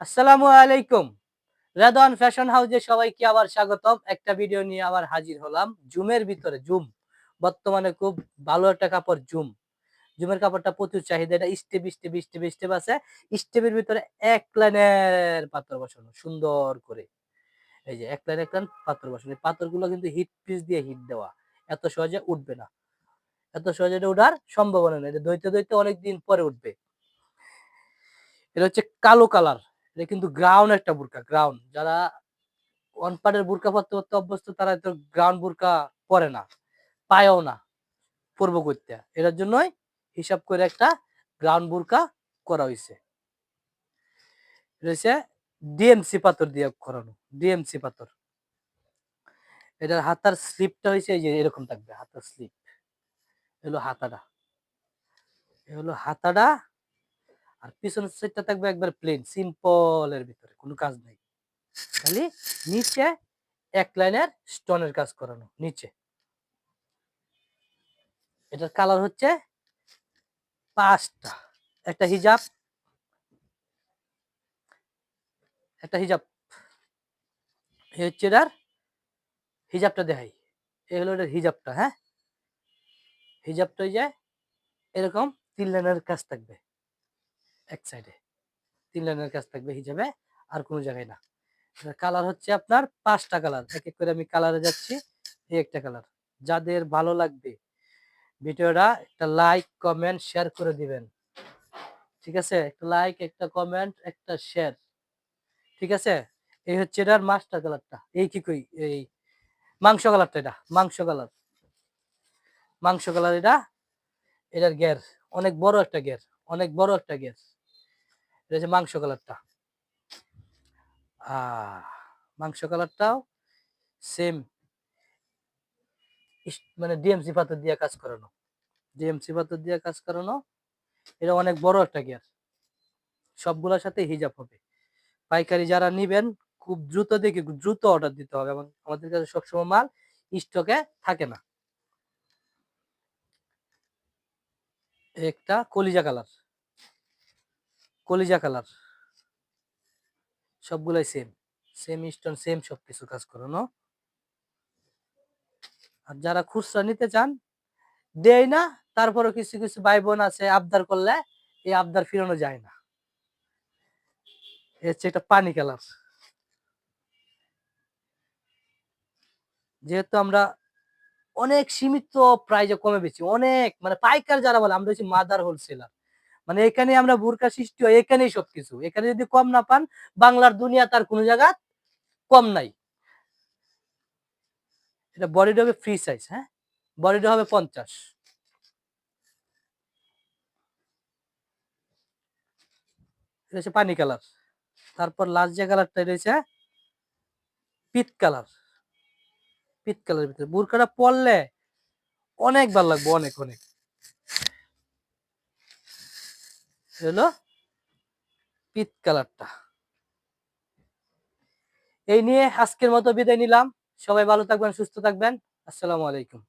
আসসালামু আলাইকুম। রেদওয়ান ফ্যাশন হাউসে সবাইকে আবার স্বাগতম। একটা ভিডিও নিয়ে আবার হাজির হলাম। জুমের ভিতরে জুম। বর্তমানে খুব ভালো একটা কাপড় জুম। জুমের কাপড়টা প্রচুর চাহিদা। এটা স্টেপ আছে। স্টেপের ভিতরে এক লাইনের পাথর বসানো সুন্দর করে। এই যে এক লাইন পাথর বসানো। এই পাথরগুলো কিন্তু হিট পিস দিয়ে হিট দেওয়া। এত সহজে উঠবে না। এত সহজে এটা উঠার সম্ভাবনা নেই। এটা দইতে অনেকদিন পরে উঠবে। এটা হচ্ছে কালো কালার। এটা কিন্তু গ্রাউন্ড একটা বোরকা, গ্রাউন্ড। যারা ওয়ান পার্টের বোরকা পরতে অভ্যস্ত তারা তো গ্রাউন্ড বোরকা পরে না, পায়ও না পরবো করতে। এটার জন্যই হিসাব করে একটা গ্রাউন্ড বোরকা করা হয়েছে। রয়েছে ডিএমসি পাথর দিয়ে করানো, ডিএমসি পাথর। এটার হাতার স্লিপটা হয়েছে এই যে এরকম থাকবে, হাতার স্লিপ। এগুলো হাতাটা, এগুলো হাতাটা। আর পিছনের সাইডটা থাকবে একবার প্লেন সিম্পল এর ভিতরে, কোনো কাজ নাই। খালি নিচে এক লাইনের স্টোনের কাজ করানো নিচে। এটার কালার হচ্ছে 5টা। একটা হিজাব, একটা হিজাব। এই হচ্ছে এটার হিজাবটা দেখাই। এই হলো এটার হিজাবটা, হ্যাঁ। হিজাবটা ওই যে এরকম 3 লাইনের কাজ থাকবে এক সাইডে, 3 লাইনের কাজ থাকবে হিজাবে, আর কোনো জায়গায় না। কালার হচ্ছে আপনার 5টা কালার। এক এক করে আমি কালারে যাচ্ছি। এই একটা কালার। যাদের ভালো লাগবে ভিডিওটা একটা লাইক কমেন্ট শেয়ার করে দিবেন, ঠিক আছে? একটা লাইক, একটা কমেন্ট, একটা শেয়ার, ঠিক আছে? এই হচ্ছে এটার মাস্টার কালারটা। এই কি কই, এই মাংস কালারটা। এটা মাংস কালার, মাংস কালার। এটা এটার গের অনেক বড় একটা গের, অনেক বড় একটা গের। এটা হচ্ছে মাংস কালারটা। মাংস কালারটাও সেম, মানে ডিএমসি পাথর দিয়ে কাজ করানো, ডিএমসি পাথর দিয়ে কাজ করানো। এটা অনেক বড় একটা গিয়ার। সবগুলোর সাথে হিজাব হবে। পাইকারি যারা নিবেন খুব দ্রুত দেখে দ্রুত অর্ডার দিতে হবে, এবং আমাদের কাছে সবসময় মাল স্টকে থাকে না। একটা কলিজা কালার, কলিজা কালার। সবগুলাই সেম, সেম স্টোন, সেম সবকিছু কাজ করানো। আর যারা খুচরা নিতে চান দেয় না, তারপরে কিছু কিছু ভাই বোন আছে আবদার করলে এই আবদার ফিরানো যায় না। হচ্ছে একটা পানি কালার। যেহেতু আমরা অনেক সীমিত প্রাইজে কমে বেশি, অনেক মানে পাইকার যারা বলে, আমরা হচ্ছে মাদার হোলসেলার। মানে এখানে আমরা বোরকা সৃষ্টি হয়, এখানেই সবকিছু। এখানে যদি কম না পান, বাংলার দুনিয়া তার কোনো জায়গা কম নাই। এটা বডিটা হবে ফ্রি সাইজ, হ্যাঁ, বডিটা হবে 50। এটা হচ্ছে পানি কালার। তারপর লাস্ট যে কালারটা রয়েছে পিত কালার। পিত কালারের ভিতরে বোরকাটা পরলে অনেক ভালো লাগবে, অনেক অনেক। হলো পিত কালারটা। এই নিয়ে আজকের মতো বিদায় নিলাম। সবাই ভালো থাকবেন, সুস্থ থাকবেন। আসসালামু আলাইকুম।